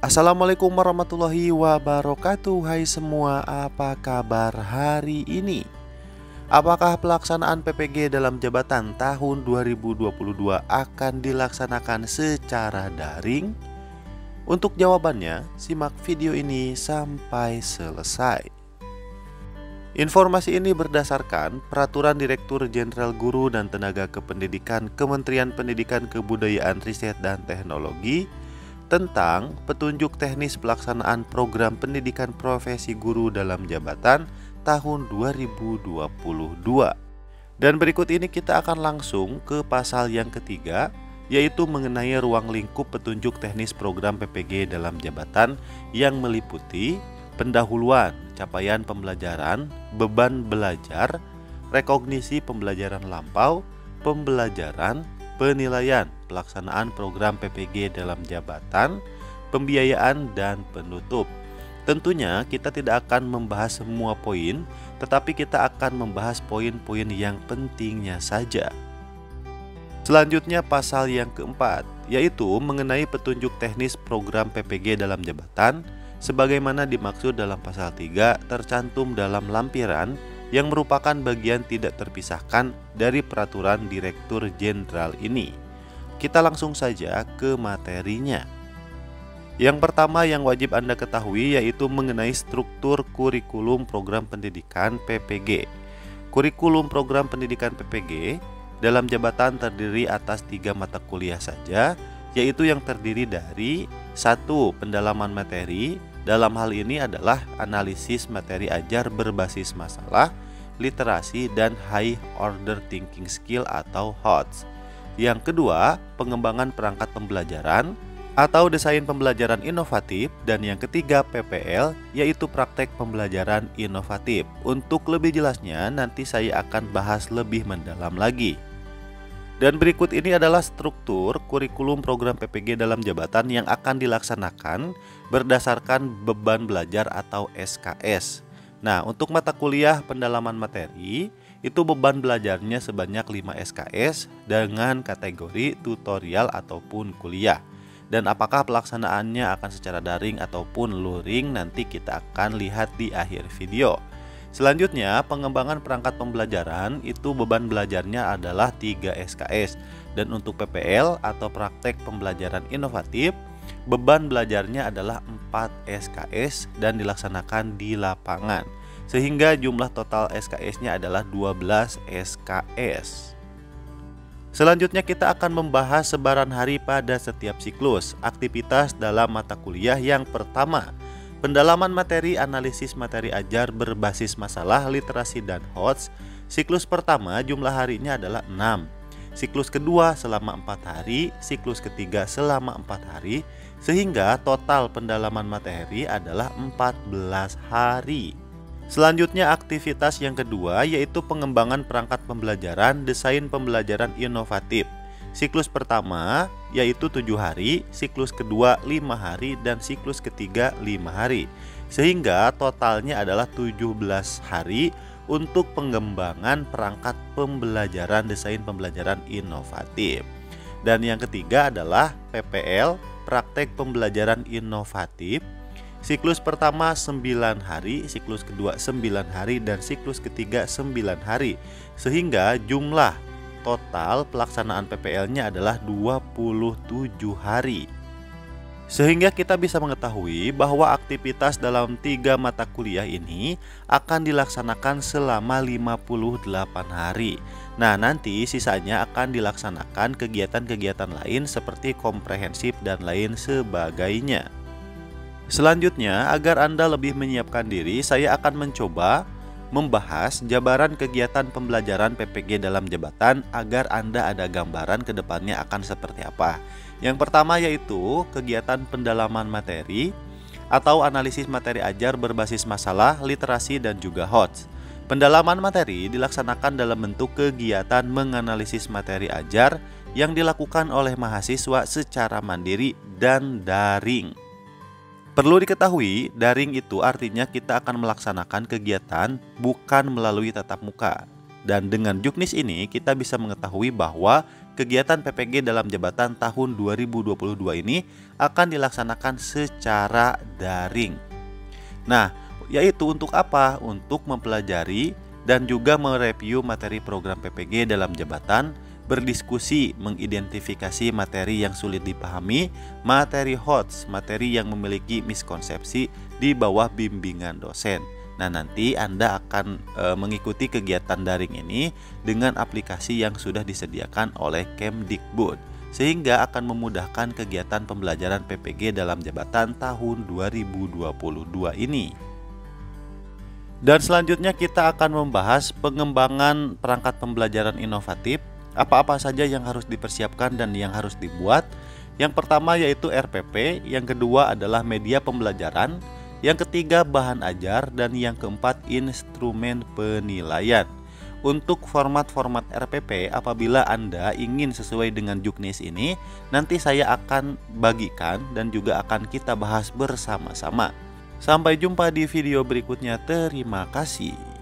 Assalamualaikum warahmatullahi wabarakatuh. Hai semua, apa kabar hari ini? Apakah pelaksanaan PPG dalam jabatan tahun 2022 akan dilaksanakan secara daring? Untuk jawabannya, simak video ini sampai selesai. Informasi ini berdasarkan Peraturan Direktur Jenderal Guru dan Tenaga Kependidikan Kementerian Pendidikan Kebudayaan Riset dan Teknologi tentang petunjuk teknis pelaksanaan program pendidikan profesi guru dalam jabatan tahun 2022. Dan berikut ini kita akan langsung ke pasal yang ketiga, yaitu mengenai ruang lingkup petunjuk teknis program PPG dalam jabatan yang meliputi pendahuluan, capaian pembelajaran, beban belajar, rekognisi pembelajaran lampau, pembelajaran, penilaian pelaksanaan program PPG dalam jabatan, pembiayaan, dan penutup. Tentunya kita tidak akan membahas semua poin, tetapi kita akan membahas poin-poin yang pentingnya saja. Selanjutnya pasal yang keempat, yaitu mengenai petunjuk teknis program PPG dalam jabatan, sebagaimana dimaksud dalam pasal 3 tercantum dalam lampiran yang merupakan bagian tidak terpisahkan dari Peraturan Direktur Jenderal ini. Kita langsung saja ke materinya. Yang pertama yang wajib Anda ketahui yaitu mengenai struktur kurikulum program pendidikan PPG. Kurikulum program pendidikan PPG dalam jabatan terdiri atas 3 mata kuliah saja, yaitu yang terdiri dari 1. Pendalaman materi. Dalam hal ini adalah analisis materi ajar berbasis masalah, literasi, dan high order thinking skill atau HOTS. Yang kedua, pengembangan perangkat pembelajaran atau desain pembelajaran inovatif. Dan yang ketiga, PPL, yaitu praktek pembelajaran inovatif. Untuk lebih jelasnya nanti saya akan bahas lebih mendalam lagi. Dan berikut ini adalah struktur kurikulum program PPG dalam jabatan yang akan dilaksanakan berdasarkan beban belajar atau SKS. Nah, untuk mata kuliah pendalaman materi, itu beban belajarnya sebanyak 5 SKS dengan kategori tutorial ataupun kuliah. Dan apakah pelaksanaannya akan secara daring ataupun luring nanti kita akan lihat di akhir video. Selanjutnya, pengembangan perangkat pembelajaran itu beban belajarnya adalah 3 SKS. Dan untuk PPL atau praktek pembelajaran inovatif, beban belajarnya adalah 4 SKS dan dilaksanakan di lapangan. Sehingga jumlah total SKS-nya adalah 12 SKS. Selanjutnya kita akan membahas sebaran hari pada setiap siklus. Aktivitas dalam mata kuliah yang pertama, pendalaman materi, analisis materi ajar berbasis masalah, literasi, dan HOTS. Siklus pertama jumlah harinya adalah 6. Siklus kedua selama 4 hari, siklus ketiga selama 4 hari, sehingga total pendalaman materi adalah 14 hari. Selanjutnya aktivitas yang kedua yaitu pengembangan perangkat pembelajaran, desain pembelajaran inovatif. Siklus pertama yaitu 7 hari, siklus kedua 5 hari, dan siklus ketiga 5 hari. Sehingga totalnya adalah 17 hari untuk pengembangan perangkat pembelajaran, desain pembelajaran inovatif. Dan yang ketiga adalah PPL, praktek pembelajaran inovatif. Siklus pertama 9 hari, siklus kedua 9 hari, dan siklus ketiga 9 hari. Sehingga jumlah total pelaksanaan PPL-nya adalah 27 hari. Sehingga kita bisa mengetahui bahwa aktivitas dalam 3 mata kuliah ini akan dilaksanakan selama 58 hari. Nah, nanti sisanya akan dilaksanakan kegiatan-kegiatan lain seperti komprehensif dan lain sebagainya. Selanjutnya, agar Anda lebih menyiapkan diri, saya akan mencoba membahas jabaran kegiatan pembelajaran PPG dalam jabatan agar Anda ada gambaran ke depannya akan seperti apa. Yang pertama yaitu kegiatan pendalaman materi atau analisis materi ajar berbasis masalah, literasi, dan juga HOTS. Pendalaman materi dilaksanakan dalam bentuk kegiatan menganalisis materi ajar yang dilakukan oleh mahasiswa secara mandiri dan daring. Perlu diketahui, daring itu artinya kita akan melaksanakan kegiatan bukan melalui tatap muka. Dan dengan juknis ini kita bisa mengetahui bahwa kegiatan PPG dalam jabatan tahun 2022 ini akan dilaksanakan secara daring. Nah, yaitu untuk apa? Untuk mempelajari dan juga mereview materi program PPG dalam jabatan, berdiskusi, mengidentifikasi materi yang sulit dipahami, materi HOTS, materi yang memiliki miskonsepsi di bawah bimbingan dosen. Nah, nanti Anda akan mengikuti kegiatan daring ini dengan aplikasi yang sudah disediakan oleh Kemdikbud, sehingga akan memudahkan kegiatan pembelajaran PPG dalam jabatan tahun 2022 ini. Dan selanjutnya kita akan membahas pengembangan perangkat pembelajaran inovatif, apa-apa saja yang harus dipersiapkan dan yang harus dibuat. Yang pertama yaitu RPP, yang kedua adalah media pembelajaran, yang ketiga bahan ajar, dan yang keempat instrumen penilaian. Untuk format-format RPP, apabila Anda ingin sesuai dengan Juknis ini, nanti saya akan bagikan dan juga akan kita bahas bersama-sama. Sampai jumpa di video berikutnya. Terima kasih.